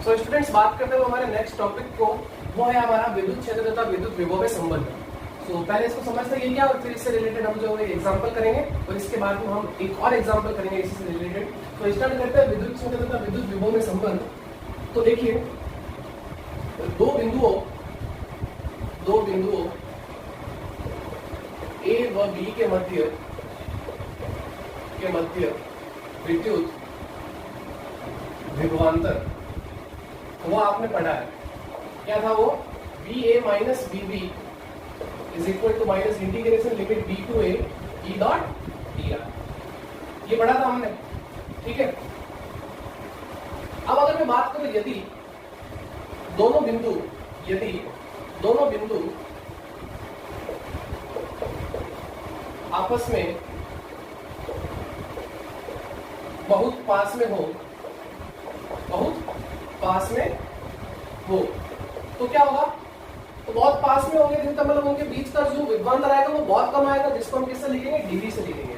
So students, बात करते हुए हमारे नेक्स्ट टॉपिक को, वो है हमारा विद्युत क्षेत्र तथा विद्युत विभव में संबंध। सो पहले इसको समझते हैं क्या, और फिर इससे रिलेटेड हम जो एग्जांपल करेंगे और इसके बाद में हम एक और एग्जांपल करेंगे इसी से रिलेटेड। तो स्टार्ट करते हैं विद्युत क्षेत्र तथा विद्युत विभव में संबंध। तो देखिए, दो बिंदुओं ए व बी के मध्य विद्युत विभवांतर, वो आपने पढ़ा है। क्या था वो? B A minus B B is equal to minus integration limit B to A E dot D R, ये पढ़ा था हमने, ठीक है। अब अगर मैं बात करूं, यदि दोनों बिंदु आपस में बहुत पास में हो, तो क्या होगा? तो बहुत पास में होंगे जिनका मतलब उनके बीच का जो विभवांतर आएगा वो बहुत कम आएगा, जिसको हम किससे लिखेंगे? डीवी से लिखेंगे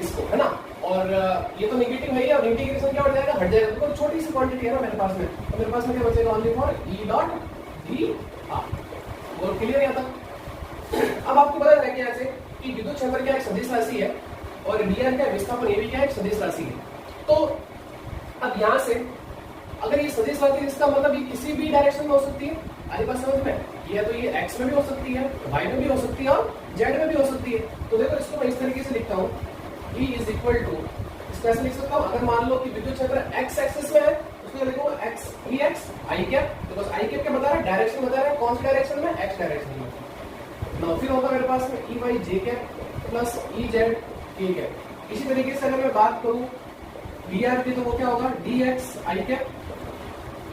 इसको, है ना। और ये तो नेगेटिव है, और इंटीग्रेशन क्या हो जाएगा? हट जाएगा, तो छोटी सी क्वांटिटी है ना मेरे पास में, तो मेरे पास में क्या बचेगा? Only for E dot D are. और क्लियर है तक? अब आपको पता है कैसे कि विद्युत क्षेत्र क्या एक सदिश राशि है और डी आर क्या विस्थापन, ये भी क्या एक सदिश राशि है। तो अब यहाँ से अगर ये सदिश राशि, इसका मतलब ये किसी भी डायरेक्शन में हो सकती है। अरे बात समझ में? ये तो ये एक्स में भी हो सकती है, वाई में भी हो सकती है और जेड में भी हो सकती है। तो देखो, इसको मैं इस तरीके से लिखता हूँ, E इज इक्वल टू, इसको ऐसे लिख सकता हूँ, अगर मान लो कि विद्युत क्षेत्र एक्स एक्सिस में है, उसको लिखूंगा x E x I cap, because I cap क्या बता रहा है? डायरेक्शन बता रहा है, कौन सी डायरेक्शन में? एक्स डायरेक्शन में। ना फिर होगा मेरे पास में E Y J cap plus E Z K cap. इसी तरीके से अगर मैं बात करूं डी आर की, तो वो क्या होगा? D X I cap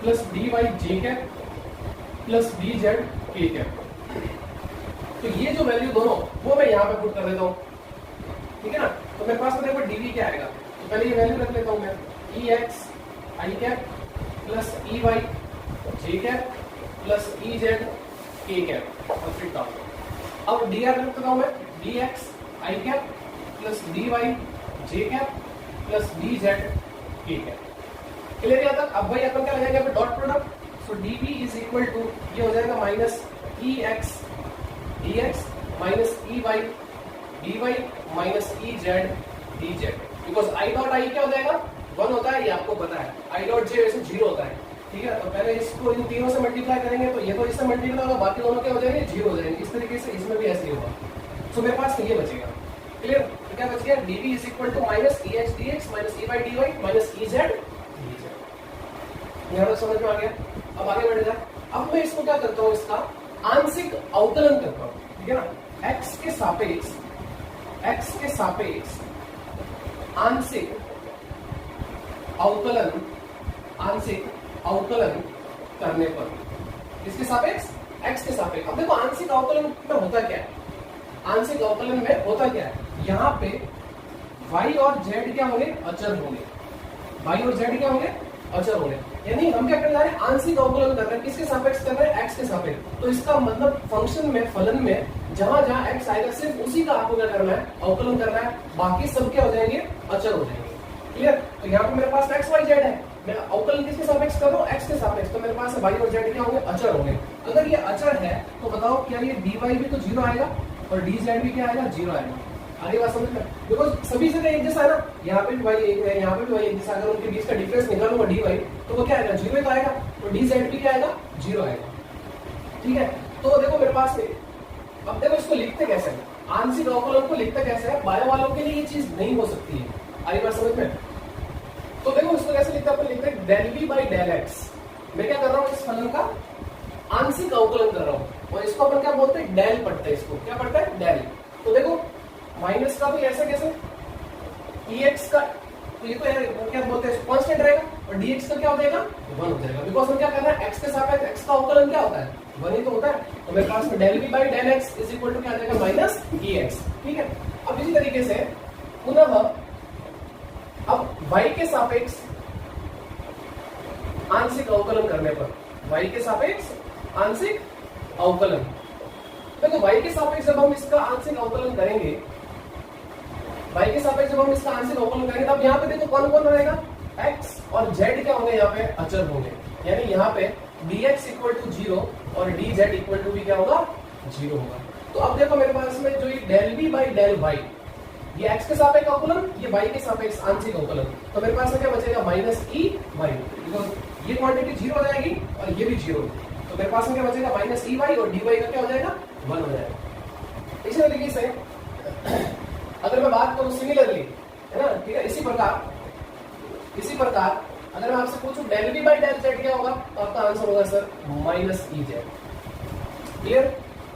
plus D Y J cap plus D Z K cap. तो ये जो वैल्यू दोनों, वो मैं यहाँ पे पुट कर देता हूँ, ठीक है ना। तो मेरे पास में देखो डीवी क्या आएगा, तो पहले ये वैल्यू रख लेता हूँ मैं, ई x I cap plus E Y J cap plus E Z K cap, और फिर डॉट। अब डी आर रख देता हूँ मैं, D X I cap plus D Y J cap plus D Z K cap. Clear है तक? अब भाई अपन क्या लगाएंगे? Dot product. So DB is equal to, ये हो जाएगा minus E X D X minus E Y D Y minus E Z D Z, because I dot I क्या हो जाएगा? 1 होता है, ये आपको पता है। आई डॉट जे वैसे 0 होता है, ठीक है। तो पहले इसको इन तीनों से मल्टीप्लाई करेंगे, तो ये तो इससे मल्टीप्लाई होगा, बाकी दोनों क्या हो जाएंगे? 0 हो जाएंगे। इस तरीके से इसमें भी ऐसे ही होगा। सो मेरे पास ये बचेगा। क्लियर? तो क्या बच गया? DB is equal to minus E X D X minus E Y D Y minus E Z D Z. यहाँ तक समझ में आ गया? अब आगे बढ़ जाए। अब मैं इसको क्या करता हूँ? इसका आंशिक अवकलन करता हूँ, ठीक है ना। एक्स के सापेक्ष आंशिक अवकलन करने पर, इसके सापेक्ष एक्स के सापेक्ष। अब देखो, आंशिक अवकलन में होता क्या है? आंशिक अवकलन में होता क्या है? यहाँ पे y और z क्या होंगे? अचर होंगे। y और z क्या होंगे? अचर होंगे। यानी हम क्या करना है? आंशिक अवकलन कर रहे हैं। किसके सापेक्ष कर रहे हैं? x के सापेक्ष। तो इसका मतलब फंक्शन में, फलन में जहां जहां x आएगा, सिर्फ उसी का आपको क्या करना है? अवकलन करना है। बाकी सब क्या हो जाएंगे? अचर हो जाएंगे। क्लियर? तो यहाँ पे मेरे पास x y z है, मैं अवकलन किसके सापेक्ष कर रहा हूँ? x के सापेक्ष। तो मेरे पास y और z क्या होंगे? अचर होंगे। अगर ये अचर है तो बताओ, क्या ये dy भी तो 0 आएगा और dz भी क्या आएगा? 0 आएगा। आगे बात समझ में? बिकॉज सभी जगह एक जैसा है ना, यहाँ पे भी y एक है, यहाँ पे भी y एक जैसा। अगर उनके बीच का डिफरेंस निकालूंगा dy, तो वो क्या आएगा? 0 तो आएगा। तो dz भी क्या आएगा? 0 आएगा, ठीक है। तो देखो मेरे पास में, अब देखो इसको लिखते कैसे है? आंशिक अवकलन को लिखते कैसे है? बायो वालों के लिए ये चीज नहीं हो सकती है। आगे बात समझ में? तो देखो इसको कैसे लिखते हैं? अपन लिखते हैं del v by del X. मैं क्या कर रहा हूँ? इस फलन का आंशिक अवकलन कर रहा हूँ, और इसको अपन क्या बोलते हैं? डेल पढ़ते हैं। इसको क्या पढ़ते हैं? डेल। तो देखो, माइनस का भी ऐसे कैसे? dx का, तो ये तो यार क्या बोलते हैं? कांस्टेंट रहेगा, और dx का क्या हो जाएगा? 1 हो जाएगा। बिकॉज हम क्या कर रहे हैं? x के सापेक्ष x का अवकलन क्या होता है? 1 ही तो होता है। तो मेरे पास में del v by del X is equal to क्या आ जाएगा? माइनस ex, ठीक है। अब इसी तरीके से पुनः अब y के सापेक्ष आंशिक अवकलन करने पर, y के सापेक्ष आंशिक अवकलन, देखो y के सापेक्ष जब हम इसका आंशिक अवकलन करेंगे, y के सापेक्ष जब हम इसका आंशिक अवकलन करेंगे, तब यहाँ पे देखो कौन कौन रहेगा? x और z क्या होंगे यहाँ पे अचर होंगे, यानी यहाँ पे dx इक्वल टू 0 और dz इक्वल टू भी क्या होगा 0 होगा। तो अब देखो मेरे पास में जो ये del v by del y, ये x के सापेक्ष अवकलन, ये y के सापेक्ष आंशिक अवकलन, तो मेरे पास में क्या बचेगा माइनस ई वाई, बिकॉज ये क्वांटिटी 0 हो जाएगी और ये भी 0, तो मेरे पास में क्या बचेगा माइनस ई वाई और डी वाई का क्या हो जाएगा 1 हो जाएगा। इसी तरीके से अगर मैं बात करूं सिमिलरली, है ना, ठीक है, इसी प्रकार अगर मैं आपसे पूछूं del V by del Z क्या होगा, तो आपका आंसर होगा sir minus E Z. Clear,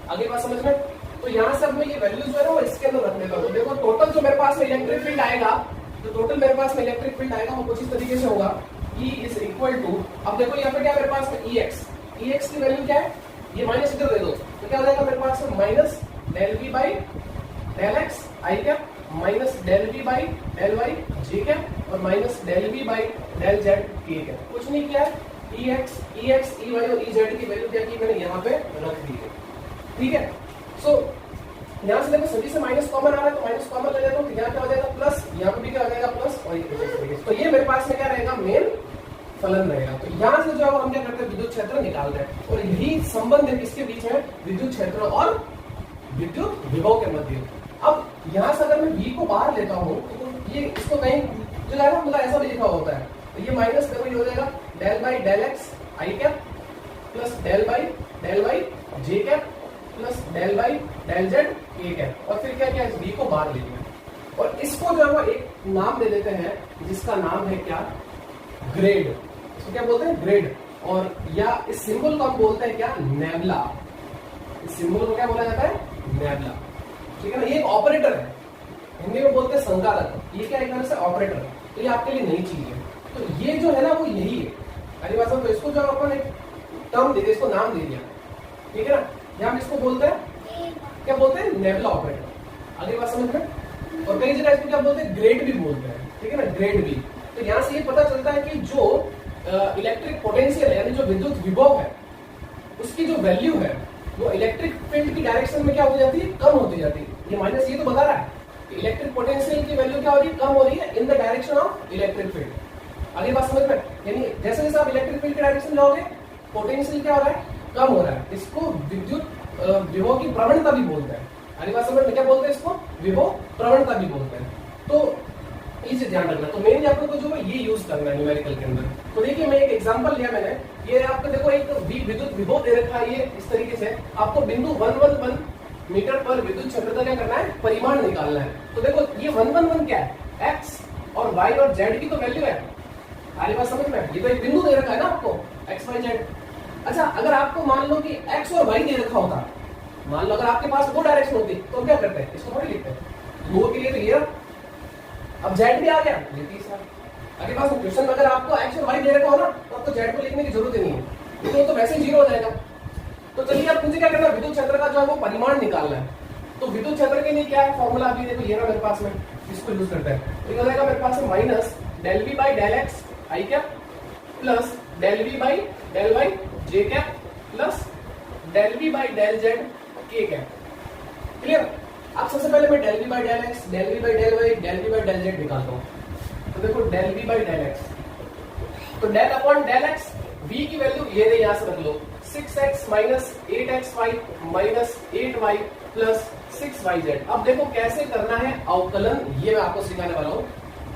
आगे बात समझ में। तो यहां से अब मैं ये वैल्यू जो है ना वो इसके अंदर रख देता हूं। तो देखो टोटल जो मेरे पास में इलेक्ट्रिक फील्ड आएगा, तो टोटल मेरे पास में इलेक्ट्रिक फील्ड आएगा वो कुछ इस तरीके से होगा, E इज इक्वल टू, अब देखो यहाँ पे क्या मेरे पास में EX की वैल्यू क्या है, ये माइनस इधर दे दो, तो क्या हो जाएगा मेरे पास में minus del V by del X I cap minus del V by del Y J cap और minus del V by del Z K cap. कुछ नहीं किया है, EX, EY और EZ की वैल्यू क्या की मैंने यहाँ पे रख दी है। ठीक है, सो यहाँ से देखो सभी से माइनस कॉमन आ रहा है, तो माइनस कॉमन ले लेता हूँ, यहाँ क्या हो जाएगा प्लस, यहाँ पे भी क्या हो जाएगा प्लस, और तो ये मेरे पास में क्या रहेगा मेन फलन रहेगा। तो यहाँ से जो है हम क्या करते हैं विद्युत क्षेत्र निकाल रहे हैं, और यही संबंध है किसके बीच में, विद्युत क्षेत्र और विद्युत विभव के मध्य। अब यहाँ से अगर मैं V को बाहर लेता हूँ तो ये इसको कहीं जो जाएगा मतलब ऐसा भी लिखा होता है, तो ये माइनस देखो ये हो जाएगा del by del X I cap plus del by del Y J cap plus del by del Z K cap, और फिर क्या किया V को बाहर ले लिया, और इसको जो है वो एक नाम दे देते हैं जिसका नाम है क्या ग्रेड, इसको क्या बोलते हैं ग्रेड, और या इस सिंबल को हम बोलते हैं क्या नेबुला, इस सिंबल को क्या बोला जाता है नेबुला। ठीक है ना, ये एक ऑपरेटर है, हिंदी में बोलते हैं संकारक, ये क्या एक तरह से ऑपरेटर है, तो ये आपके लिए नई चीज है। तो ये जो है ना वो यही है, अरे बात तो इसको जो अपन एक टर्म दे दिया, इसको नाम दे दिया, ठीक है ना, यहाँ हम इसको बोलते हैं क्या बोलते हैं नेबुला ऑपरेटर। आगे बात समझ में, और कई जगह इसको क्या बोलते हैं ग्रेड भी बोलते हैं, ठीक है ना, ग्रेड भी। तो यहाँ से ये पता चलता है कि जो इलेक्ट्रिक पोटेंशियल है यानी जो विद्युत विभव है उसकी जो वैल्यू है वो इलेक्ट्रिक फील्ड की डायरेक्शन में क्या हो जाती है कम होती जाती है। ये माइनस ये तो बता रहा है कि इलेक्ट्रिक पोटेंशियल की वैल्यू क्या हो रही है कम हो रही है in the direction of electric field. आगे बात समझ में, यानी जैसे जैसे आप इलेक्ट्रिक फील्ड की डायरेक्शन जाओगे पोटेंशियल क्या हो रहा है कम हो रहा है, इसको विद्युत विभव की प्रवणता भी बोलते हैं। आगे बात समझ में, क्या बोलते हैं इसको विभव प्रवणता भी बोलते हैं। तो इसे ध्यान रखना, तो मेनली आपको जो है ये यूज करना है न्यूमेरिकल के अंदर। तो देखिए मैं एक एग्जांपल लिया मैंने, ये आपको देखो एक विद्युत विभव दे रखा है, ये इस तरीके से आपको बिंदु 111 मीटर पर विद्युत क्षेत्र का क्या करना है परिमाण निकालना है। तो देखो ये 111 क्या है एक्स और वाई और जेड की तो वैल्यू है, आगे बात समझ में, ये तो एक बिंदु दे रखा है ना आपको एक्स वाई जेड। अच्छा अगर आपको मान लो कि एक्स और वाई दे रखा होता, मान लो अगर आपके पास दो डायरेक्शन होती तो क्या करते हैं इसको थोड़ी लिखते हैं दो के लिए, तो ये अब जेड भी आ गया ये तीसरा। आगे पास क्वेश्चन में अगर आपको एक्स और वाई दे रखा हो ना तो आपको जेड को लिखने की जरूरत ही नहीं है, तो वैसे ही जीरो हो जाएगा। तो चलिए अब मुझे क्या करना है विद्युत क्षेत्र का जो है वो परिमाण निकालना है। तो विद्युत क्षेत्र के लिए क्या है फॉर्मूला, अभी देखो ये ना मेरे पास में, इसको यूज करते हैं। तो ये हो जाएगा मेरे पास में minus del V by del X I cap plus del V by del Y J cap plus del V by del Z K cap. Clear. अब सबसे पहले मैं del V by del X, del V by del Y, del V by del Z निकालता हूं। तो देखो del V by del X, तो del upon del X v की वैल्यू ये दे, यहां से रख लो 6x minus 8xy minus 8y plus 6yz। अब देखो कैसे करना है अवकलन, ये मैं आपको सिखाने वाला हूं।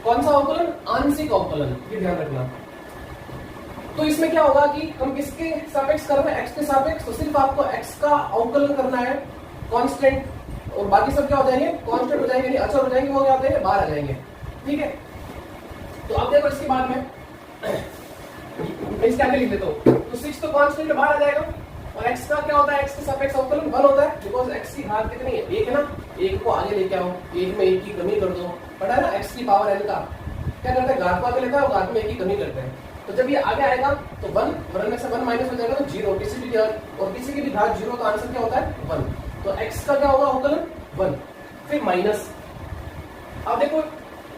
कौन सा अवकलन, आंशिक अवकलन, ये ध्यान रखना। तो इसमें क्या होगा कि हम किसके सापेक्ष कर रहे हैं x के सापेक्ष, तो सिर्फ आपको x का अवकलन करना है कांस्टेंट, और बाकी सब क्या हो जाएंगे कांस्टेंट हो जाएंगे, यानी अचर हो जाएंगे, वो क्या होते हैं बाहर आ जाएंगे। ठीक है, तो अब देखो इसके बाद में मैं इसके आगे लिख देता हूं, तो 6 तो कांस्टेंट बाहर आ जाएगा, और x का क्या होता है x के सापेक्ष अवकलन 1 होता है, बिकॉज x की घात कितनी है 1 है ना, 1 को आगे लेके आओ, 1 में 1 की कमी कर दो, पता है ना x की पावर n का क्या करता है घात को आगे लेता है और घात में 1 की कमी करते हैं। तो जब ये आगे आएगा तो 1 में से 1 माइनस हो जाएगा तो 0, किसी भी और किसी की भी घात 0 का आंसर क्या होता है 1। तो x का क्या होगा अवकलन 1, फिर माइनस, अब देखो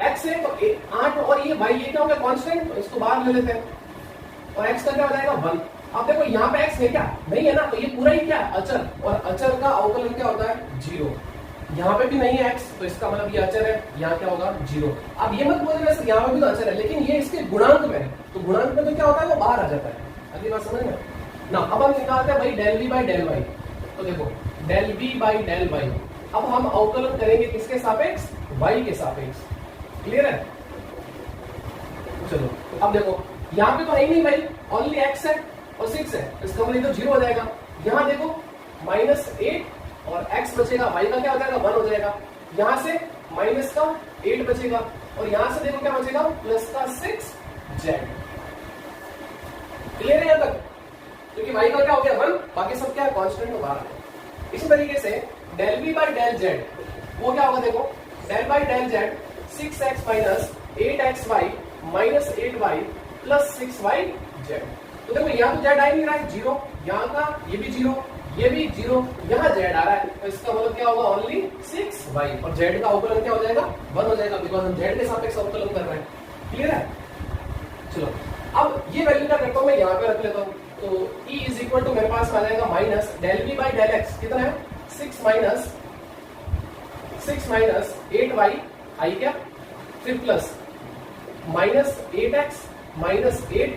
x है तो 8 और ये y ये क्या होगा कांस्टेंट, तो इसको बाहर ले लेते हैं, और x का क्या हो जाएगा 1। अब देखो यहाँ पे x है क्या नहीं है ना, तो ये पूरा ही क्या अचर, और अचर का अवकलन क्या होता है 0। यहाँ पे भी नहीं है x, तो इसका मतलब ये अचर है, यहाँ क्या होगा 0। अब ये मत बोलिए सर यहाँ पे भी तो अचर है, लेकिन ये इसके गुणांक में है, तो गुणांक में तो क्या होता है वो बाहर आ जाता है। अगली बात समझ में ना। अब हम निकालते हैं भाई del v by del Y. तो देखो del v by del Y, अब हम अवकलन करेंगे किसके सापेक्ष, y के सापेक्ष। क्लियर है? चलो अब देखो यहाँ पे तो है ही नहीं भाई, ओनली x है और 6 है, इसका मतलब तो 0 हो जाएगा। यहाँ देखो -8 और x बचेगा, y का क्या हो जाएगा 1 हो जाएगा। यहाँ से माइनस का 8 बचेगा और यहाँ से देखो क्या बचेगा प्लस का 6z। क्लियर है यहाँ तक? क्योंकि y का क्या हो गया 1, बाकी सब क्या है कांस्टेंट हो बाहर है। इसी तरीके से del v by del z वो क्या होगा, देखो del by del z 6x minus 8xy minus 8y plus 6yz। तो देखो यहाँ तो z आ ही नहीं रहा है 0, यहाँ का ये भी 0, ये भी 0, यहाँ z आ रहा है, तो इसका मतलब क्या होगा ओनली 6y, और z का अवकलन क्या हो जाएगा 1 हो जाएगा, बिकॉज हम z के सापेक्ष अवकलन कर रहे हैं। क्लियर है? चलो अब ये वैल्यू क्या करता हूँ मैं यहाँ पे रख लेता हूँ। तो E इज इक्वल टू मेरे पास आ जाएगा minus del v by del x, कितना है 6 माइनस 8y आई क्या, फिर plus minus 8x minus 8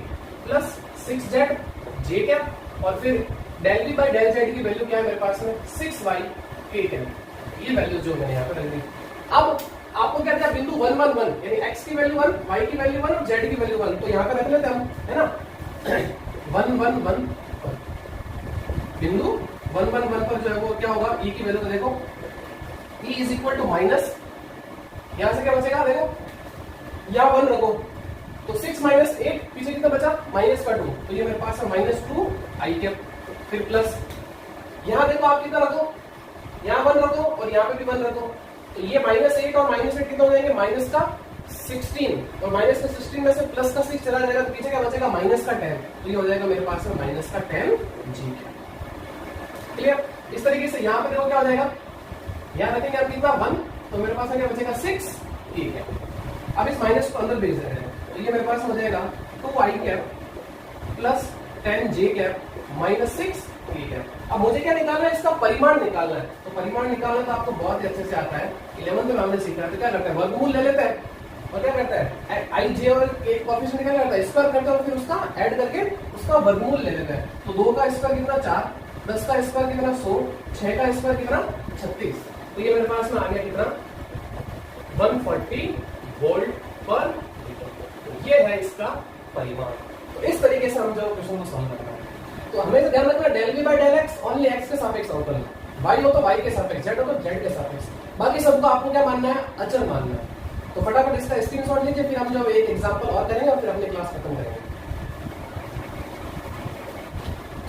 plus 6z j क्या, और फिर del v by del z की वैल्यू क्या है मेरे पास में 6y k क्या। ये वैल्यू जो मैंने यहाँ पे रख दी। अब आपको क्या दिया बिंदु 1 1 1, यानी x की वैल्यू 1, y की वैल्यू 1 और z की वैल्यू 1, तो यहाँ पे रख लेते हम, है ना 1 1 1 बिंदु 1 1 1 पर जो है वो क्या होगा e की वैल्यू, तो देखो e is equal to minus, यहां से क्या बचेगा देखो यहाँ 1 रखो, तो 6 माइनस 8 पीछे कितना बचा माइनस का 2, तो ये मेरे पास है -2 आई कैप, फिर प्लस यहाँ देखो आप कितना रखो, यहाँ 1 रखो और यहाँ पे भी 1 रखो, तो ये -8 और -8 कितना हो जाएंगे माइनस का 16, और माइनस का 16 में से प्लस का 6 चला जाएगा, तो पीछे क्या बचेगा माइनस का 10, तो ये हो जाएगा मेरे पास में माइनस का 10 जी। क्लियर? इस तरीके से यहाँ पे देखो क्या हो जाएगा, यहाँ रखेंगे आप कितना 1, तो मेरे पास क्या बचेगा 6, ठीक है। अब इस माइनस को अंदर भेज रहे हैं, तो ये मेरे पास हो जाएगा 2i cap plus 10j cap minus 6, ठीक है। अब मुझे क्या निकालना है, इसका परिमाण निकालना है, तो परिमाण निकालना तो आपको बहुत ही अच्छे से आता है, 11th में हमने सीखा है। तो क्या करता है वर्गमूल ले लेता है और क्या करता है आई जे और एक कोएफिशिएंट क्या करता है स्क्वायर करता है और फिर उसका ऐड करके उसका वर्गमूल ले लेता है। तो 2 का स्क्वायर कितना 4, 10 का स्क्वायर कितना 100, 6 का स्क्वायर कितना 36, तो ये मेरे पास में आ गया कितना 140 वोल्ट पर लीटर। ये है इसका परिमाण। तो इस तरीके से हम जो क्वेश्चन को सॉल्व करना है, तो हमें तो ध्यान रखना del v by del x only x के सापेक्ष अवकलन, y हो तो y के सापेक्ष, z हो तो z के सापेक्ष, बाकी सबको आपको क्या मानना है अचर मानना है। तो फटाफट इसका स्क्रीनशॉट लीजिए, फिर हम जो एक एग्जांपल और करेंगे और फिर अपनी क्लास खत्म करेंगे।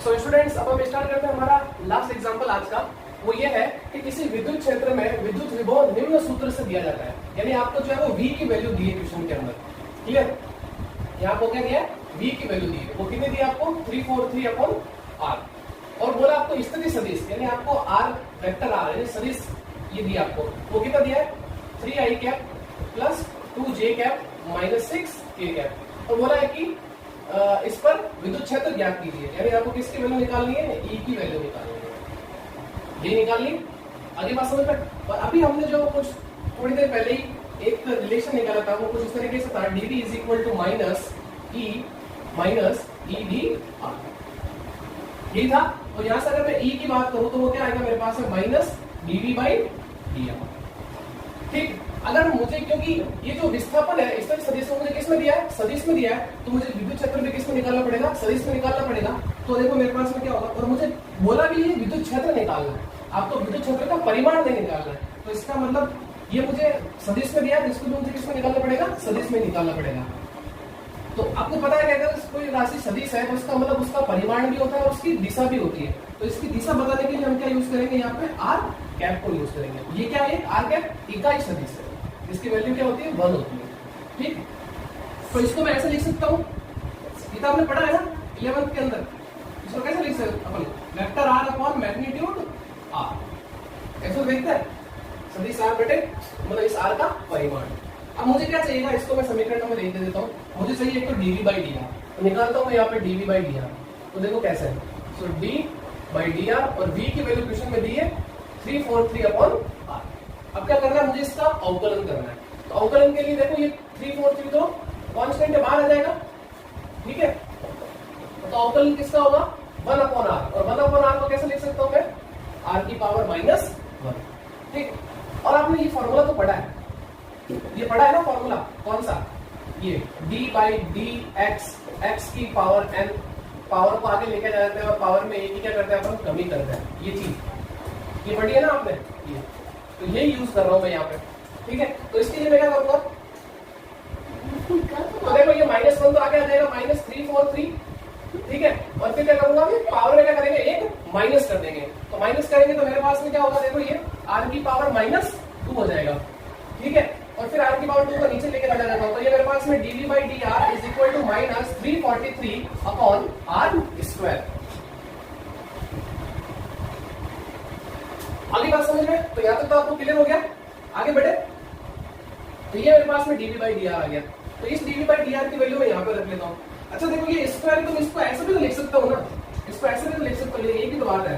सो स्टूडेंट्स अब हम स्टार्ट करते हैं हमारा लास्ट एग्जांपल आज का। वो ये है कि किसी विद्युत क्षेत्र में विद्युत विभव निम्न सूत्र से दिया जाता है, यानी आपको जो है वो v की वैल्यू दी है क्वेश्चन के अंदर। क्लियर? यहाँ आपको क्या दिया है v की वैल्यू दी है, वो कितनी दी है आपको 343 अपॉन r, और बोला आपको स्थिति सदिश यानी आपको r वेक्टर r यानी सदिश ये दिया आपको, वो कितना दिया है 3i cap plus 2j cap minus 6k cap, और बोला है कि इस पर विद्युत क्षेत्र ज्ञात कीजिए, यानी आपको किसकी वैल्यू निकालनी है e की वैल्यू निकालनी है, ये निकाल ली। आगे बात समझ में? और अभी हमने जो कुछ थोड़ी देर पहले ही एक रिलेशन निकाला था वो कुछ इस तरीके से था, dv is equal to minus e D R, यही था। और यहाँ से अगर मैं e की बात करूं तो वो क्या आएगा मेरे पास है minus dv by D R. ठीक, अगर मुझे क्योंकि ये जो विस्थापन है इस तरह सदिश को मुझे किस में दिया है सदिश में दिया है, तो मुझे विद्युत क्षेत्र में किस में निकालना पड़ेगा सदिश में निकालना पड़ेगा। तो देखो मेरे पास में क्या होगा, और मुझे बोला भी है विद्युत क्षेत्र निकालना है, आपको विद्युत क्षेत्र का परिमाण नहीं निकालना है, तो इसका मतलब ये मुझे सदिश में दिया है, इसको भी मुझे किस में निकालना पड़ेगा सदिश में निकालना पड़ेगा। तो आपको पता है कि अगर कोई राशि सदिश है तो उसका मतलब उसका परिमाण भी होता है और उसकी दिशा भी होती है, तो इसकी दिशा बताने के लिए हम क्या यूज करेंगे यहाँ पे आर कैप को यूज करेंगे। ये क्या है आर कैप इकाई सदिश है, इसकी वैल्यू क्या होती है 1 होती है। ठीक, तो इसको मैं ऐसे लिख सकता हूँ, ये तो आपने पढ़ा है ना 11th के अंदर, इसको कैसे लिख सकते अपन vector R upon magnitude R, ऐसे देखते हैं सदिश आर बटे मतलब इस आर का परिमाण। अब मुझे क्या चाहिएगा, इसको मैं समीकरण में लिख देता हूँ, मुझे चाहिए एक तो dv बाई डी आर, तो निकालता हूँ मैं यहाँ पे dv बाई डी आर, तो देखो कैसे है, सो d बाई डी आर और v की वैल्यू क्वेश्चन में दी है 343 अपॉन आर, अब क्या करना है, मुझे इसका अवकलन करना है। तो अवकलन के लिए देखो ये 3 4 3 तो कांस्टेंट है, बाहर आ जाएगा, ठीक है। तो अवकलन किसका होगा, 1/r, और 1/r को कैसे लिख सकता हूं मैं, r की पावर -1, ठीक। और आपने ये फॉर्मूला तो पढ़ा है, ये पढ़ा है ना फॉर्मूला, कौन सा, ये d/dx, x की पावर n, पावर को आगे लेके जाते हैं और पावर में एक ही क्या करते हैं अपन, कमी करते हैं, ये चीज ये पढ़ी है ना आपने, ये तो यही यूज कर रहा हूं मैं यहाँ पे, ठीक है। तो इसके लिए मैं क्या करूंगा, तो देखो ये -1 तो आगे आ जाएगा, -343, ठीक है। और फिर क्या करूंगा, पावर में क्या करेंगे, एक माइनस कर देंगे, तो माइनस करेंगे तो मेरे पास में क्या होगा, देखो ये r की पावर -2 हो जाएगा, ठीक है। और फिर r की पावर 2 को नीचे लेके चला जाता हूं, तो ये मेरे पास में dv/dr is equal to -343 upon r²। अगली बात समझ में, तो यहाँ तक तो आपको क्लियर हो गया, आगे बढ़े। तो ये मेरे पास में dv/dr आ गया, तो इस dv/dr की वैल्यू मैं यहाँ पे रख लेता हूँ। अच्छा देखो ये स्क्वायर, तो इसको ऐसे भी तो लिख सकता हूँ ना, इसको ऐसे भी तो लिख सकता हूँ, एक ही तो बात है,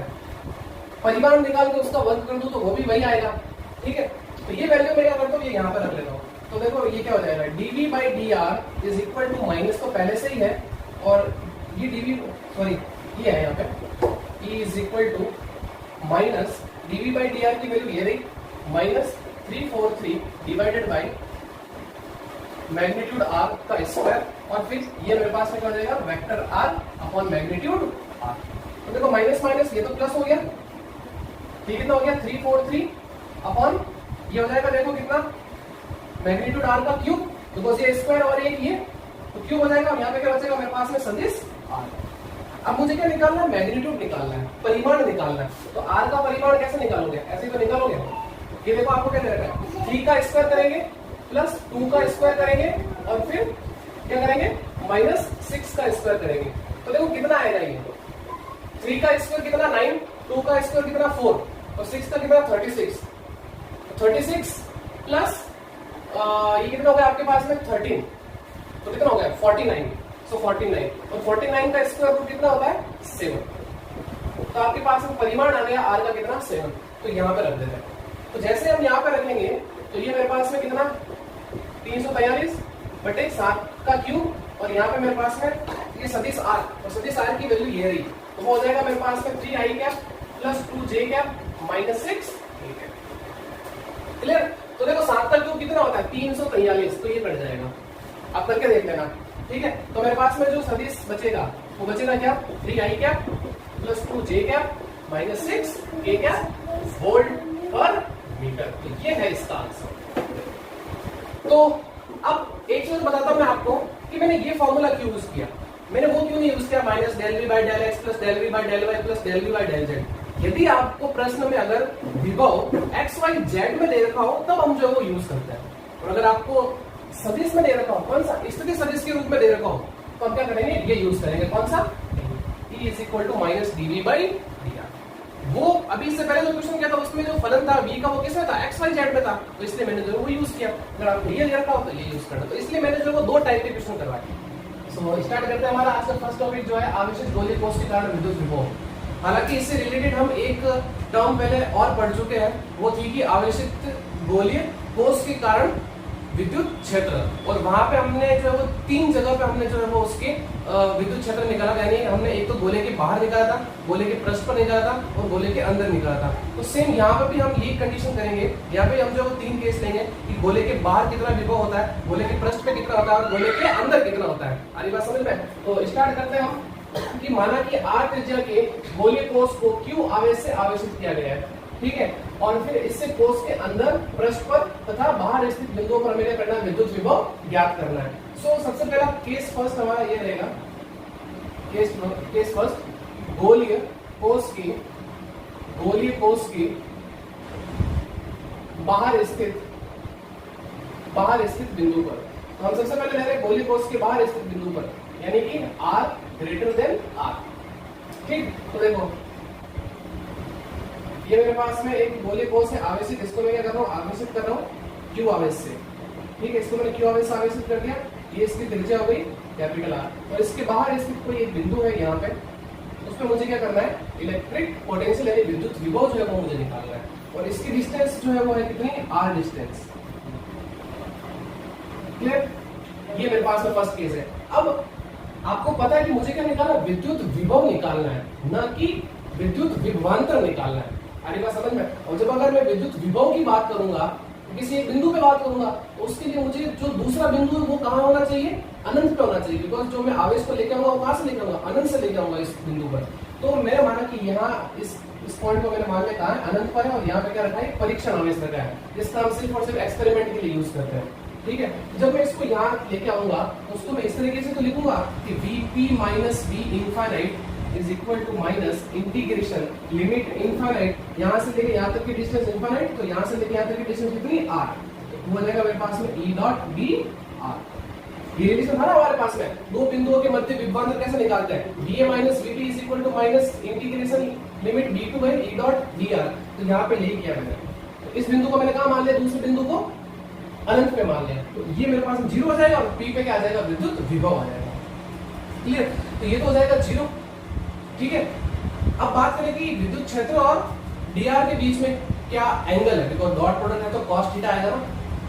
परिमाण निकाल के उसका वर्ग कर दूं तो वो भी वही आएगा, ठीक है। तो ये वैल्यू मैं क्या करता हूँ, ये यहाँ पे रख लेता हूँ। तो देखो ये क्या हो जाएगा, dv/dr is equal to minus तो पहले से ही है, और ये ये है यहाँ पे, e is equal to minus dv/dr की वैल्यू ये रही, -343 डिवाइडेड बाई मैग्नीट्यूड r का स्क्वायर, और फिर ये मेरे पास में क्या हो जाएगा, vector r upon magnitude r। तो देखो माइनस माइनस ये तो प्लस हो गया, ठीक, कितना हो गया, 343 अपॉन ये हो जाएगा, देखो कितना, मैग्नीट्यूड r का क्यूब, बिकॉज ये स्क्वायर और एक ये तो क्यूब हो जाएगा। यहाँ पे क्या बचेगा मेरे पास में, सदिश r। अब मुझे क्या निकालना है, मैग्नीट्यूड निकालना है, परिमाण निकालना है। तो r का परिमाण कैसे निकालोगे, ऐसे ही तो निकालोगे। ये देखो आपको क्या दे रखा है, 3 का स्क्वायर करेंगे प्लस 2 का स्क्वायर करेंगे और फिर क्या करेंगे, -6 का स्क्वायर करेंगे। तो देखो कितना आएगा, ये 3 का स्क्वायर कितना 9, 2 का स्क्वायर कितना 4 और 6 का कितना 36 प्लस ये कितना हो गया आपके पास में 13, तो कितना हो गया 49, सो 49 और 49 का स्क्वायर रूट कितना होता है 7। तो आपके पास में परिमाण आ गया r का कितना 7, तो यहाँ पे रख देते हैं। तो जैसे हम यहाँ पे रखेंगे तो ये मेरे पास में कितना 343 बटे 7 का क्यूब, और यहाँ पे मेरे पास में ये सदिश r, और सदिश r की वैल्यू ये रही, तो वो हो जाएगा मेरे पास में 3i cap plus 2j cap -6 clear. तो देखो 7 का क्यूब कितना होता है 343, तो ये कट जाएगा, आप करके देख लेना, ठीक है। तो मेरे पास में जो सदिश बचेगा वो बचेगा क्या, 3i cap plus 2j cap -6 k cap volt पर मीटर। तो ये है इसका आंसर। तो अब एक चीज बताता हूं मैं आपको कि मैंने ये फॉर्मूला क्यों यूज किया, मैंने वो क्यों नहीं यूज किया -∂v/∂x plus ∂v/∂y plus ∂v/∂z। यदि आपको प्रश्न में अगर विभव x y z में दे रखा हो तब हम जो है वो यूज करते हैं, और अगर आपको सदिश में दे रखा हो, कौन सा, स्थिति सदिश के रूप में दे रखा हो, तो हम क्या करेंगे, ये यूज करेंगे, कौन सा, e is equal to -dv/dr। वो अभी इससे पहले जो क्वेश्चन किया था उसमें जो फलन था v का वो किसमें था, x y z में था, तो इसलिए मैंने जो वो यूज किया। अगर आपको ये दे रखा हो तो ये यूज करना, तो इसलिए मैंने जो वो 2 टाइप के क्वेश्चन करवाए। सो स्टार्ट करते हैं। हमारा आज का फर्स्ट टॉपिक जो है आवेशित गोलीय कोष के कारण विद्युत विभव। हालांकि इससे रिलेटेड हम एक टर्म पहले और पढ़ चुके हैं, वो थी कि आवेशित गोलीय कोष के कारण विद्युत क्षेत्र, और वहां पे हमने जो है वो 3 जगह पे हमने जो है वो उसके विद्युत क्षेत्र निकाला, यानी हमने एक तो गोले के बाहर निकाला था, गोले के पृष्ठ पर निकाला था और गोले के अंदर निकाला था। तो सेम यहाँ पे भी हम ये कंडीशन करेंगे, यहाँ पे हम जो 3 केस लेंगे कि गोले के बाहर कितना विभव होता है, गोले के पृष्ठ पे कितना होता है और गोले के अंदर कितना होता है। आरी बात समझ में। तो स्टार्ट करते हैं हम कि माना कि r त्रिज्या के गोलीय कोष को q आवेश से आवेशित किया गया है, ठीक है, और फिर इससे कोष के अंदर पृष्ठ पर तथा बाहर स्थित बिंदुओं पर हमें करना है, विद्युत विभव ज्ञात करना है। सो सबसे पहला केस फर्स्ट हमारा ये रहेगा, केस फर्स्ट गोलीय कोष की बाहर स्थित बिंदु पर। तो हम सबसे पहले ले रहे हैं गोलीय कोष के बाहर स्थित बिंदु पर, यानी कि r ग्रेटर देन r, ठीक। तो देखो ये मेरे पास में एक गोलीय कोष है आवेशित, इसको मैं क्या कर रहा हूँ, आवेशित कर रहा हूँ q आवेश से, ठीक है, इसको मैंने q आवेश से आवेशित कर दिया, ये इसकी त्रिज्या हो गई कैपिटल R, और इसके बाहर स्थित कोई एक बिंदु है यहाँ पे, उस पर मुझे क्या करना है, इलेक्ट्रिक पोटेंशियल यानी विद्युत विभव जो है वो मुझे निकालना है। और इसकी डिस्टेंस जो है वो है कितनी, r डिस्टेंस। क्लियर? ये मेरे पास में फर्स्ट केस है। अब आपको पता है कि मुझे क्या निकालना, विद्युत विभव निकालना है, ना कि विद्युत विभवांतर निकालना है। आगे बात समझ में? और जब अगर मैं विद्युत विभव की बात करूंगा, किसी एक बिंदु पे बात करूंगा, तो उसके लिए मुझे जो दूसरा बिंदु है वो कहाँ होना चाहिए, अनंत पे होना चाहिए। बिकॉज जो मैं आवेश को लेके आऊंगा वो कहाँ से लेके आऊंगा, अनंत से लेके आऊंगा इस बिंदु पर। तो मैंने माना कि यहाँ इस पॉइंट को मैंने मान लिया कहा है, अनंत पर है, और यहाँ पे क्या रखा है, परीक्षण आवेश रखा है, जिसका हम सिर्फ और सिर्फ एक्सपेरिमेंट के लिए यूज करते हैं। ठीक है, जब मैं इसको यहाँ लेके आऊंगा तो उसको मैं इस तरीके से तो लिखूंगा कि Vp minus V infinite is equal to minus integration limit infinite, यहाँ से लेके यहाँ तक की डिस्टेंस इनफाइनाइट, तो यहाँ से लेके यहाँ तक की डिस्टेंस कितनी, r। तो हो जाएगा मेरे पास में E डॉट B r। ये रिलेशन था ना हमारे पास में, दो बिंदुओं के मध्य विभवांतर कैसे निकालते हैं, Va minus Vp is equal to minus integration limit V2 by E dot Dr। तो यहाँ पे यही किया मैंने, तो इस बिंदु को मैंने कहा मान लिया, दूसरे बिंदु को अनंत पे मान लिया, तो ये मेरे पास जीरो हो जाएगा, और P पे क्या आ जाएगा, विद्युत विभव आ जाएगा। क्लियर? तो ये तो हो जाएगा जीरो। ठीक है, अब बात करें कि विद्युत क्षेत्र और dr के बीच में क्या एंगल है, बिकॉज डॉट प्रोडक्ट है तो cos थीटा आएगा ना,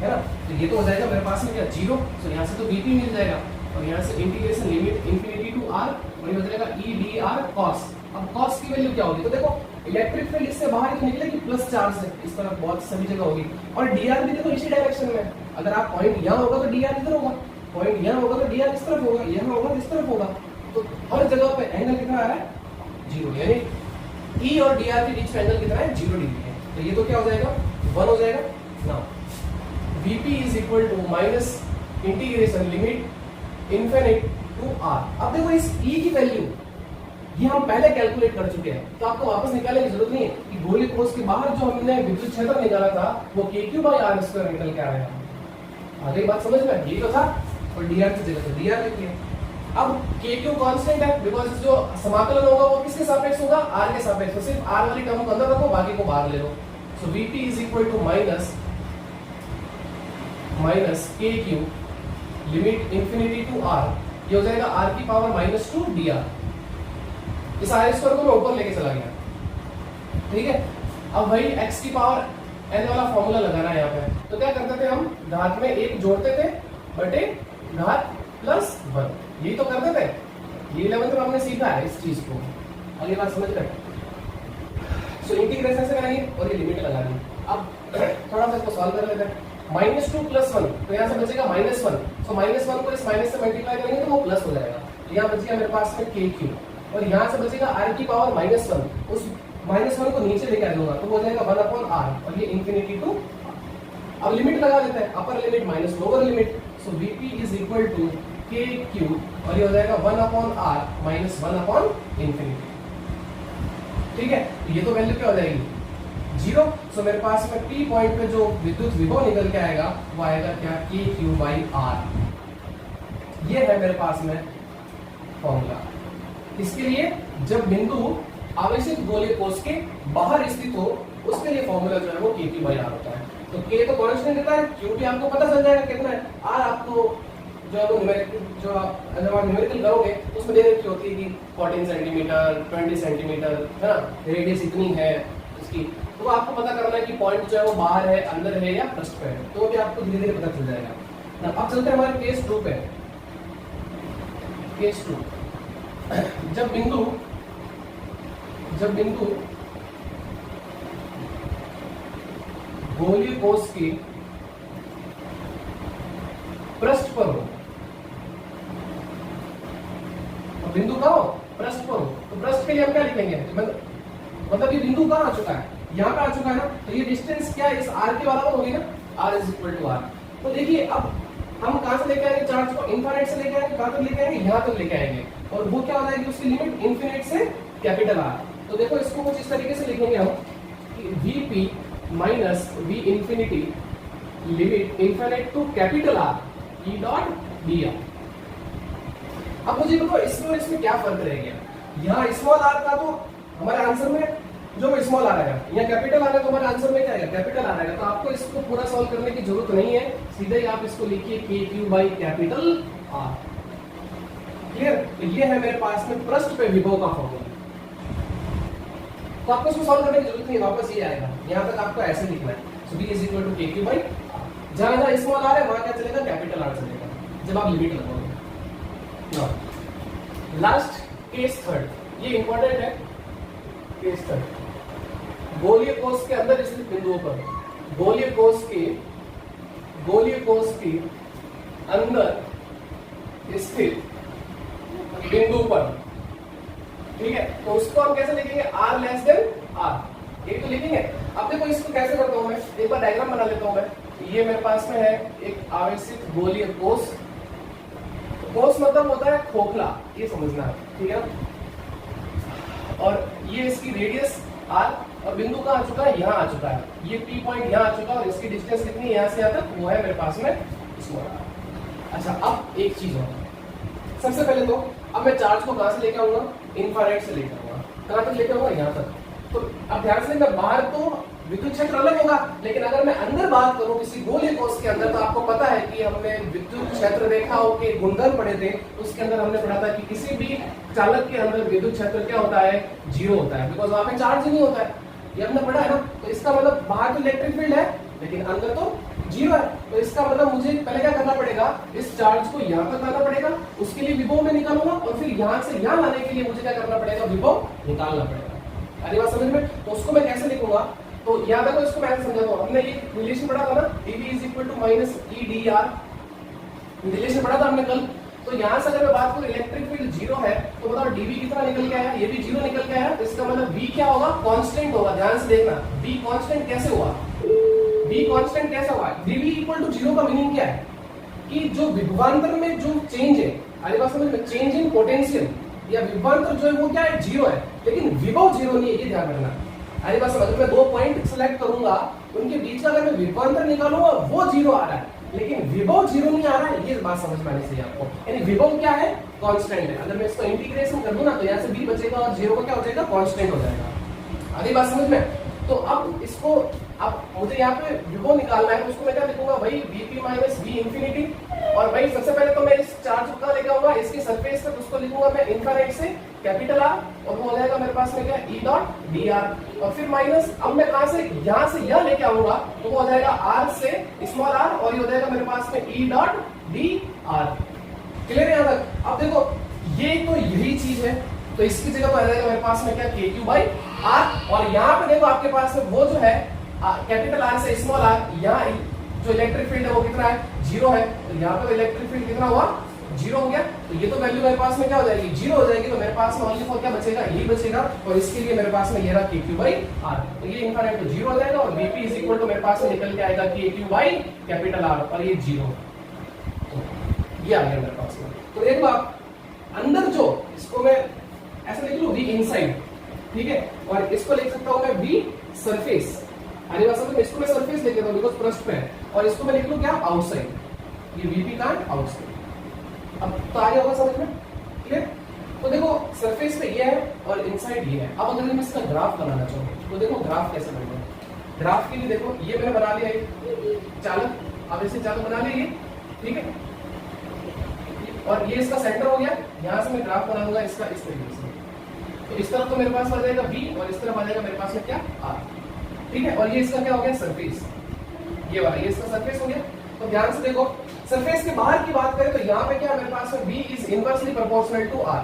है ना। तो ये तो हो जाएगा मेरे पास में क्या, जीरो। तो यहाँ से तो Vp मिल जाएगा, और यहाँ से integration limit infinity to r, और ये हो जाएगा E dr cos। अब cos की वैल्यू क्या होगी, तो देखो इलेक्ट्रिक फील्ड इससे बाहर तो निकलेगी प्लस चार्ज से, इस तरफ बहुत सभी जगह होगी, और dr भी देखो इसी डायरेक्शन में। अगर आप पॉइंट यहाँ होगा तो dr इधर होगा, पॉइंट यहाँ होगा तो dr इस तरफ होगा, यहाँ होगा तो इस तरफ होगा। तो हर जगह पे एंगल कितना आ रहा है, जीरो, यानी E और dr के बीच में एंगल कितना है, 0 डिग्री है। तो ये तो क्या हो जाएगा, 1 हो जाएगा ना। Vp is equal to minus integration limit infinite to r। अब देखो इस E की वैल्यू ये हम पहले कैलकुलेट कर चुके हैं, तो आपको वापस निकालने की जरूरत नहीं है कि गोलीय कोष के बाहर जो हमने विद्युत क्षेत्र निकाला था वो kq बाई r स्क्वायर निकल के आ रहा है। आगे बात समझ में, ये तो था, और dr की जगह तो dr लिख लिया। अब kq कांस्टेंट है, बिकॉज जो समाकलन होगा वो किसके सापेक्ष होगा, r के सापेक्ष। तो सिर्फ r वाली टर्म को अंदर रखो, बाकी को बाहर ले लो। So Vp is equal to minus kq limit infinity to r, ये हो जाएगा r की पावर -2 dr। इस r स्क्वायर को मैं ऊपर लेके चला गया। ठीक है, अब वही x की पावर n वाला फॉर्मूला लगाना है यहाँ पे। तो क्या करते थे हम, घात में 1 जोड़ते थे बटे घात प्लस 1, यही तो करते थे। ये 11th में हमने सीखा है इस चीज को, अगली बात समझ रहे। सो इंटीग्रेशन से करेंगे और ये लिमिट लगा दी। अब थोड़ा सा इसको सॉल्व कर लेते हैं। -2 प्लस 1, तो यहाँ से बचेगा -1। सो -1 को इस माइनस से मल्टीप्लाई करेंगे तो वो प्लस हो जाएगा। तो यहाँ बचेगा मेरे पास में kq, और यहाँ से बचेगा r की पावर -1। उस -1 को नीचे लेके आ जाऊंगा तो हो जाएगा 1/r, और ये इंफिनिटी टू। अब लिमिट लगा देते हैं, upper limit minus lower limit. So Vp is equal to kq, और ये हो जाएगा 1/r माइनस 1/इंफिनिटी। ठीक है, तो ये तो वैल्यू क्या हो जाएगी, 0। सो मेरे पास में P पॉइंट पे जो विद्युत विभव निकल के आएगा वो आएगा क्या, kq बाई r। ये है मेरे पास में फॉर्मूला। इसके लिए जब बिंदु आवेशित गोलीय कोष के बाहर स्थित हो, उसके लिए फॉर्मूला जो है वो kq बाई r होता है। तो k तो कांस्टेंट रहता है, q भी आपको पता चल जाएगा कितना है, r आपको जो है वो न्यूमेरिकल, जो आप जब आप न्यूमेरिकल करोगे तो उसमें दे रखी होती है कि 14 सेंटीमीटर 20 सेंटीमीटर, है ना, रेडियस इतनी है इसकी। तो आपको पता करना है कि पॉइंट जो है वो बाहर है, अंदर है या पृष्ठ पे है, तो भी आपको धीरे धीरे पता चल जाएगा। अब चलते हैं हमारे केस 2 पे। केस 2, जब बिंदु गोलीय कोष के पृष्ठ पर हो, और बिंदु कहाँ हो, पृष्ठ पर हो, तो पृष्ठ के लिए हम क्या लिखेंगे, मतलब ये बिंदु कहाँ आ चुका है, यहाँ पे आ चुका है ना, तो ये डिस्टेंस क्या है, इस r के बराबर होगी ना, r is equal to r। तो देखिए अब हम कहां से लेके आएंगे चार्ज को, इनफाइनाइट से लेके आएंगे, कहां तक लेके आएंगे, यहाँ तक लेके आएंगे, और वो क्या हो जाएगी उसकी लिमिट इनफिनिट से कैपिटल R। तो देखो इसको कुछ इस तरीके से लिखेंगे हम कि Vp minus V infinity limit infinite to capital R E dot dr। अब मुझे बताओ इसमें और इसमें क्या फर्क रह गया, यहाँ स्मॉल r था तो हमारे आंसर में जो स्मॉल आ रहेगा, यहाँ कैपिटल आ रहा है तो हमारे आंसर में क्या आएगा, कैपिटल आ रहेगा। तो आपको इसको पूरा सॉल्व करने की जरूरत नहीं है, सीधे ही आप इसको लिखिए kq by capital R। Clear? तो ये है मेरे पास में पृष्ठ पे विभव का फॉर्मूला। तो आपको इसको सॉल्व करने की जरूरत नहीं है, वापस ये आएगा, यहाँ तक आपको ऐसे लिखना है। So b is equal to KQ by, जहां जहां स्मॉल r है वहां क्या चलेगा, कैपिटल R चलेगा जब आप लिमिट लगाओगे। नाउ लास्ट केस थर्ड, ये इंपॉर्टेंट है। केस थर्ड, गोलीय कोष के अंदर स्थित बिंदुओं पर, गोलीय कोष के अंदर स्थित बिंदु पर, ठीक है, तो उसको हम कैसे लिखेंगे, r लेस देन r, ये तो लिखेंगे। अब देखो इसको कैसे करता हूं मैं, एक बार डायग्राम बना लेता हूं मैं। ये मेरे पास में है एक आवेशित गोलीय कोष, कोष मतलब होता है खोखला, ये समझना है, ठीक है। और ये इसकी रेडियस r, और बिंदु कहां आ चुका है, यहां आ चुका है, ये P पॉइंट यहां आ चुका है, और इसकी डिस्टेंस कितनी है यहां से यहां तक, वो है मेरे पास में स्मॉल r। अच्छा, अब एक चीज और, सबसे पहले तो अब मैं चार्ज को कहां से लेकर आऊंगा, इंफ्रारेड से लेकर आऊंगा। कहां तक लेकर आऊंगा, यहां तक। तो अब ध्यान से, मैं बाहर तो विद्युत क्षेत्र अलग होगा, लेकिन अगर मैं अंदर बात करूं किसी गोलीय कोष के अंदर, तो आपको पता है कि हमने विद्युत क्षेत्र रेखाओं के गुणधर्म पढ़े थे, उसके अंदर हमने पढ़ा था कि किसी भी चालक के अंदर विद्युत क्षेत्र क्या होता है, 0 होता है, बिकॉज वहां पे चार्ज ही नहीं होता है, ये हमने पढ़ा है ना। तो इसका मतलब बाहर तो इलेक्ट्रिक फील्ड है, लेकिन अंदर तो 0 है। तो इसका मतलब मुझे पहले क्या करना पड़ेगा, इस चार्ज को यहाँ तक लाना पड़ेगा, उसके लिए विभव में निकालूंगा, और फिर यहाँ से यहाँ लाने के लिए मुझे क्या करना पड़ेगा, विभव निकालना पड़ेगा। अरे बात समझ में, तो उसको मैं कैसे लिखूंगा, तो याद है, इसको मैं समझाता हूँ। हमने ये रिलेशन पढ़ा था ना, dV is equal to minus EdR, relation पढ़ा था हमने कल। तो यहाँ से अगर मैं बात करूँ इलेक्ट्रिक फील्ड 0 है, तो बताओ dV कितना निकल के आया, ये भी 0 निकल के आया, तो इसका मतलब V क्या होगा, कांस्टेंट होगा। ध्यान से देखना, V कांस्टेंट कैसे हुआ, V कांस्टेंट कैसे हुआ, dV इक्वल टू 0 का मीनिंग क्या है, कि जो विभवांतर में जो चेंज है, अरे बात समझ में, चेंज इन पोटेंशियल या विभवांतर जो है वो क्या है, 0 है, लेकिन विभव 0 नहीं है, ये ध्यान रखना। अरे बस अगर मैं 2 पॉइंट सिलेक्ट करूंगा, उनके बीच का अगर मैं विभवांतर निकालूंगा, वो 0 आ रहा है, लेकिन विभव 0 नहीं आ रहा है, ये बात समझ में आनी चाहिए आपको। यानी विभव क्या है, कांस्टेंट है। अगर मैं इसको इंटीग्रेशन कर दूं ना, तो यहाँ से b बचेगा और 0 का क्या हो जाएगा, कांस्टेंट हो जाएगा। आधी बात समझ में। तो अब इसको, अब मुझे यहाँ पे विभव निकालना है, तो उसको मैं क्या लिखूंगा भाई, Vp माइनस V इंफिनिटी। और भाई सबसे पहले तो मैं इस चार्ज को लेकर आऊंगा इसके सरफेस तक, उसको लिखूंगा मैं इंफ्रारेड से कैपिटल R, और वो हो जाएगा मेरे पास में क्या, E डॉट dr, और फिर माइनस, अब मैं कहां से, यहाँ से यह लेके आऊंगा, तो वो हो जाएगा R से स्मॉल r, और ये हो जाएगा मेरे पास में E डॉट dr। क्लियर है यहाँ तक। अब देखो ये तो यही चीज है, तो इसकी जगह पर आ जाएगा मेरे पास में क्या, KQ बाई R, और यहाँ पे देखो आपके पास में वो जो है कैपिटल R से स्मॉल r, यहाँ जो इलेक्ट्रिक फील्ड है वो कितना है, 0 है, तो यहाँ पे इलेक्ट्रिक फील्ड कितना हुआ, 0 हो गया। तो ये तो वैल्यू मेरे पास में क्या हो जाएगी, 0 हो जाएगी, तो मेरे पास में ओनली फॉर क्या बचेगा, यही बचेगा, और इसके लिए मेरे पास में ये रहा KQ बाई R, तो ये इंफ्रारेड तो 0 हो जाएगा, और Vp इज इक्वल टू मेरे पास में निकल के आएगा KQ बाई कैपिटल R, और ये 0, ये आ गया मेरे पास में। तो देखो आप अंदर जो, इसको मैं ऐसा लिख लूं V इनसाइड, ठीक है, और इसको लिख सकता हूं मैं V सरफेस। अरे बात समझ में, इसको मैं सरफेस लिख देता हूं बिकॉज़ पृष्ठ पे है, और इसको मैं लिख लूं क्या, आउटसाइड, ये Vp का आउटसाइड। अब तो आ गया होगा समझ में, क्लियर। तो देखो सरफेस पे ये है और इनसाइड ये है। अब अगर मैं इसका ग्राफ बनाना चाहूँ, तो देखो ग्राफ कैसे बनेगा। ग्राफ के लिए देखो ये मैंने बना लिया है चालक, अब इसे चालक बना लिया, ठीक है, और ये इसका सेंटर हो गया। यहाँ से मैं ग्राफ बनाऊंगा इसका इस तरीके से, तो इस तरफ तो मेरे पास आ जाएगा V, और इस तरफ आ जाएगा मेरे पास में क्या, R, ठीक है, और ये इसका क्या हो गया, सरफेस, ये वाला, ये इसका सरफेस हो गया। तो ध्यान से देखो, सरफेस के बाहर की बात करें तो यहाँ पे क्या मेरे पास में V is inversely proportional to R,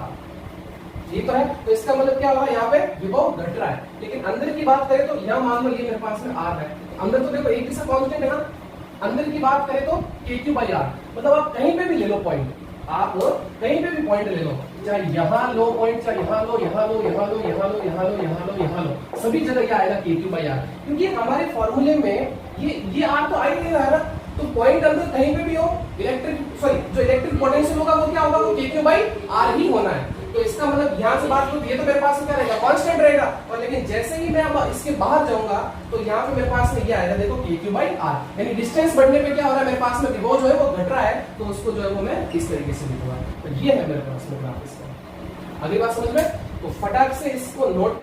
ये तो है, तो इसका मतलब क्या हुआ, यहाँ पे विभव घट रहा है। लेकिन अंदर की बात करें तो यहाँ मान लो ये मेरे पास में R है, अंदर तो देखो एक ही सा कांस्टेंट है ना। अंदर की बात करें तो KQ बाई R, मतलब आप कहीं पे भी ले लो पॉइंट, आप कहीं पे भी पॉइंट ले लो, चाहे यहाँ लो पॉइंट, चाहे यहाँ लो, यहाँ लो, यहाँ लो, यहाँ लो, यहाँ लो, यहाँ लो, यहाँ लो, सभी जगह क्या आएगा KQ बाई R, क्योंकि हमारे फॉर्मूले में ये R तो आ ही नहीं रहा है ना। तो पॉइंट अंदर कहीं पे भी हो, जो इलेक्ट्रिक पोटेंशियल होगा वो क्या होगा, वो KQ बाई R ही होना है। तो इसका मतलब यहाँ से बात करूँ, ये तो मेरे पास क्या रहेगा, कांस्टेंट रहेगा, और लेकिन जैसे ही मैं अब इसके बाहर जाऊंगा तो यहाँ पे मेरे पास में ये आएगा, देखो KQ बाई R, यानी डिस्टेंस बढ़ने पे क्या हो रहा है, मेरे पास में विभव जो है वो घट रहा है, तो उसको जो है वो मैं इस तरीके से लिखूंगा। तो ये है मेरे पास में ग्राफ इसका। अगली बात समझ में, तो फटाक से इसको नोट